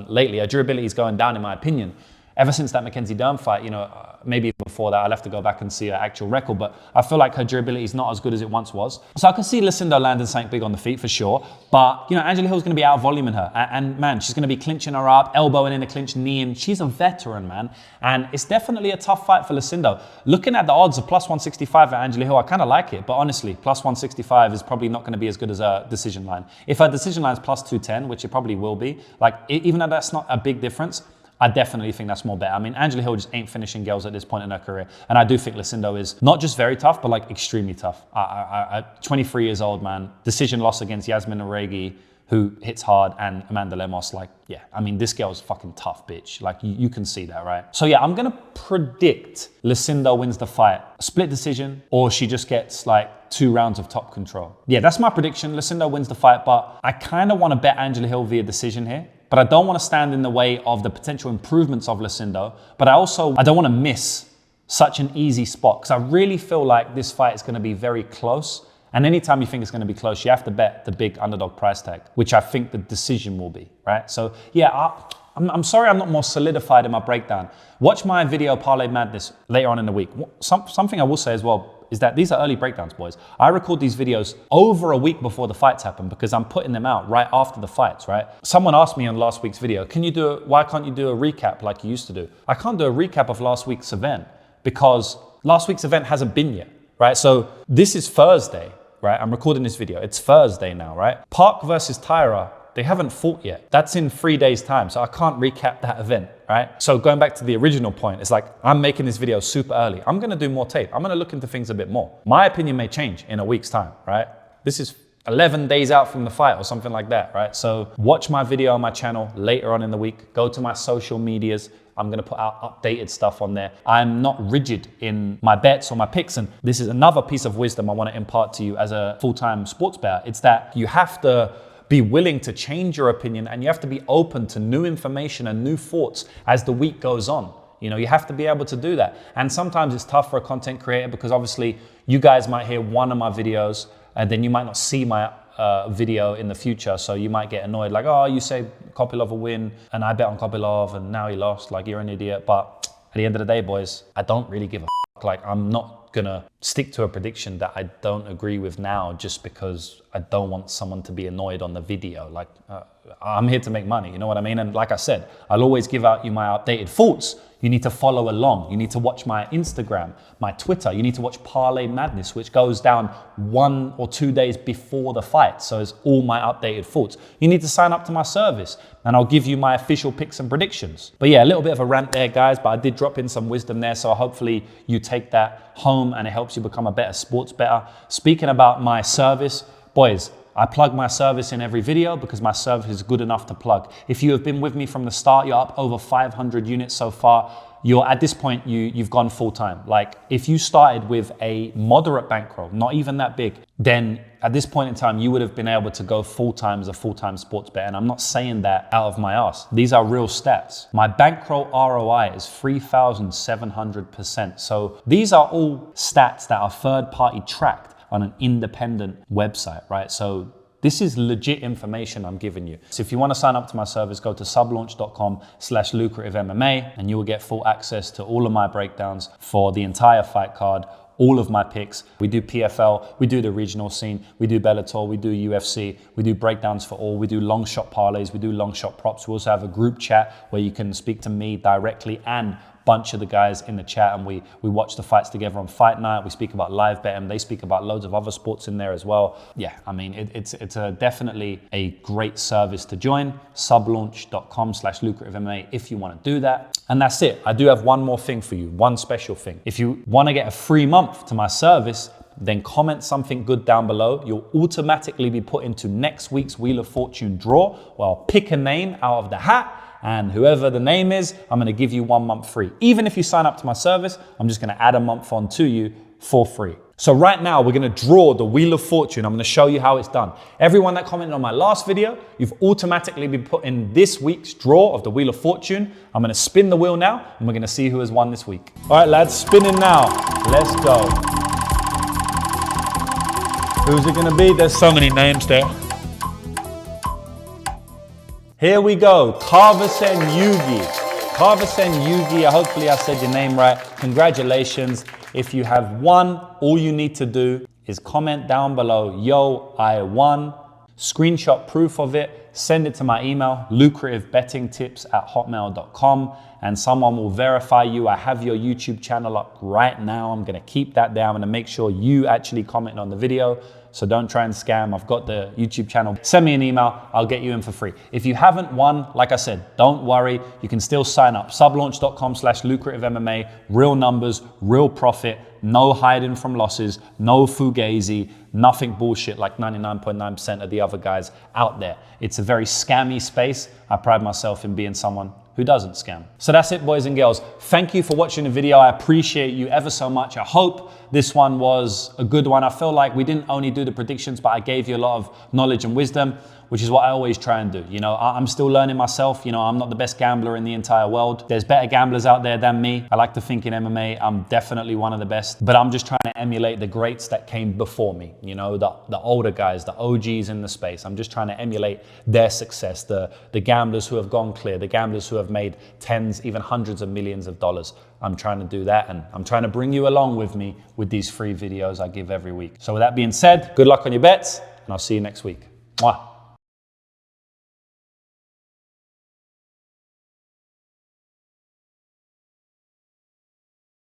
lately. Her durability is going down, in my opinion. Ever since that Mackenzie Dern fight, you know, maybe before that, I'll have to go back and see her actual record, but I feel like her durability is not as good as it once was. So I can see Lucindo landing something big on the feet for sure, but, you know, Angela Hill's going to be out voluming her, and man, she's going to be clinching her up, elbowing in the clinch, kneeing. She's a veteran, man, and it's definitely a tough fight for Lucindo. Looking at the odds of plus 165 at Angela Hill, I kind of like it, but honestly, plus 165 is probably not going to be as good as her decision line. If her decision line is plus 210, which it probably will be, like, even though that's not a big difference, I definitely think that's more better. I mean, Angela Hill just ain't finishing girls at this point in her career. And I do think Lucindo is not just very tough, but like extremely tough. 23 years old, man. Decision loss against Iasmin Eryk, who hits hard, and Amanda Lemos. Like, yeah, I mean, this girl's fucking tough, bitch. Like, you can see that, right? So yeah, I'm gonna predict Lucindo wins the fight. Split decision, or she just gets like 2 rounds of top control. Yeah, that's my prediction. Lucindo wins the fight, but I kind of want to bet Angela Hill via decision here. But I don't want to stand in the way of the potential improvements of Lucindo. But I don't want to miss such an easy spot, because I really feel like this fight is going to be very close. And anytime you think it's going to be close, you have to bet the big underdog price tag, which I think the decision will be, right? So yeah, I'm sorry I'm not more solidified in my breakdown. Watch my video Parlay Madness later on in the week. Something I will say as well is that these are early breakdowns, boys. I record these videos over a week before the fights happen, because I'm putting them out right after the fights, right? Someone asked me on last week's video, why can't you do a recap like you used to do? I can't do a recap of last week's event because last week's event hasn't been yet, right? So this is Thursday, right? I'm recording this video. It's Thursday now, right? Park versus Tyra, they haven't fought yet. That's in 3 days' time, so I can't recap that event, right? So going back to the original point, it's like, I'm making this video super early. I'm gonna do more tape. I'm gonna look into things a bit more. My opinion may change in a week's time, right? This is 11 days out from the fight or something like that, right? So watch my video on my channel later on in the week. Go to my social medias. I'm gonna put out updated stuff on there. I'm not rigid in my bets or my picks, and this is another piece of wisdom I wanna impart to you as a full-time sports bettor. It's that you have to be willing to change your opinion, and you have to be open to new information and new thoughts as the week goes on. You know, you have to be able to do that. And sometimes it's tough for a content creator, because obviously you guys might hear one of my videos and then you might not see my video in the future. So you might get annoyed, like, oh, you say Kopylov will win and I bet on Kopylov and now he lost, like, you're an idiot. But at the end of the day, boys, I don't really give a f. Like, I'm not gonna stick to a prediction that I don't agree with now just because I don't want someone to be annoyed on the video. Like, I'm here to make money, you know what I mean? And like I said, I'll always give out you my updated thoughts. You need to follow along. You need to watch my Instagram, my Twitter. You need to watch Parlay Madness, which goes down 1 or 2 days before the fight. So it's all my updated thoughts. You need to sign up to my service and I'll give you my official picks and predictions. But yeah, a little bit of a rant there, guys, but I did drop in some wisdom there. So hopefully you take that home and it helps you become a better sports bettor. Speaking about my service, boys, I plug my service in every video because my service is good enough to plug. If you have been with me from the start, you're up over 500 units so far. You're at this point, you've gone full time. Like, if you started with a moderate bankroll, not even that big, then at this point in time, you would have been able to go full time as a full-time sports bettor. And I'm not saying that out of my ass. These are real stats. My bankroll ROI is 3,700%. So these are all stats that are third-party tracked on an independent website, right? So this is legit information I'm giving you. So if you want to sign up to my service, go to sublaunch.com/lucrativemma and you will get full access to all of my breakdowns for the entire fight card, all of my picks. We do PFL, we do the regional scene, we do Bellator, we do UFC, we do breakdowns for all, we do long shot parlays, we do long shot props. We also have a group chat where you can speak to me directly and bunch of the guys in the chat, and we watch the fights together on fight night. We speak about live betting. They speak about loads of other sports in there as well. Yeah, I mean, it's definitely a great service to join. Sublaunch.com/lucrativemma if you want to do that. And that's it. I do have one more thing for you, one special thing. If you want to get a free month to my service, then comment something good down below. You'll automatically be put into next week's Wheel of Fortune draw, where I'll pick a name out of the hat, and whoever the name is, I'm gonna give you 1 month free. Even if you sign up to my service, I'm just gonna add a month on to you for free. So right now we're gonna draw the Wheel of Fortune. I'm gonna show you how it's done. Everyone that commented on my last video, you've automatically been put in this week's draw of the Wheel of Fortune. I'm gonna spin the wheel now and we're gonna see who has won this week. All right, lads, spinning now. Let's go. Who's it gonna be? There's so many names there. Here we go, Carversen Yugi. Carversen Yugi, hopefully I said your name right. Congratulations. If you have won, all you need to do is comment down below, yo, I won. Screenshot proof of it, send it to my email, lucrativebettingtips@hotmail.com, and someone will verify you. I have your YouTube channel up right now. I'm gonna keep that there. I'm gonna make sure you actually comment on the video. So don't try and scam. I've got the YouTube channel. Send me an email. I'll get you in for free. If you haven't won, like I said, don't worry. You can still sign up. Sublaunch.com/lucrativemma. Real numbers, real profit, no hiding from losses, no fugazi, nothing bullshit like 99.9% of the other guys out there. It's a very scammy space. I pride myself in being someone who doesn't scam. So that's it, boys and girls. Thank you for watching the video. I appreciate you ever so much. I hope this one was a good one. I feel like we didn't only do the predictions, but I gave you a lot of knowledge and wisdom, which is what I always try and do. You know, I'm still learning myself. You know, I'm not the best gambler in the entire world. There's better gamblers out there than me. I like to think in MMA, I'm definitely one of the best, but I'm just trying to emulate the greats that came before me. You know, the older guys, the OGs in the space. I'm just trying to emulate their success, the gamblers who have gone clear, the gamblers who have made tens, even hundreds of millions of dollars. I'm trying to do that, and I'm trying to bring you along with me with these free videos I give every week. So with that being said, good luck on your bets, and I'll see you next week. Mwah.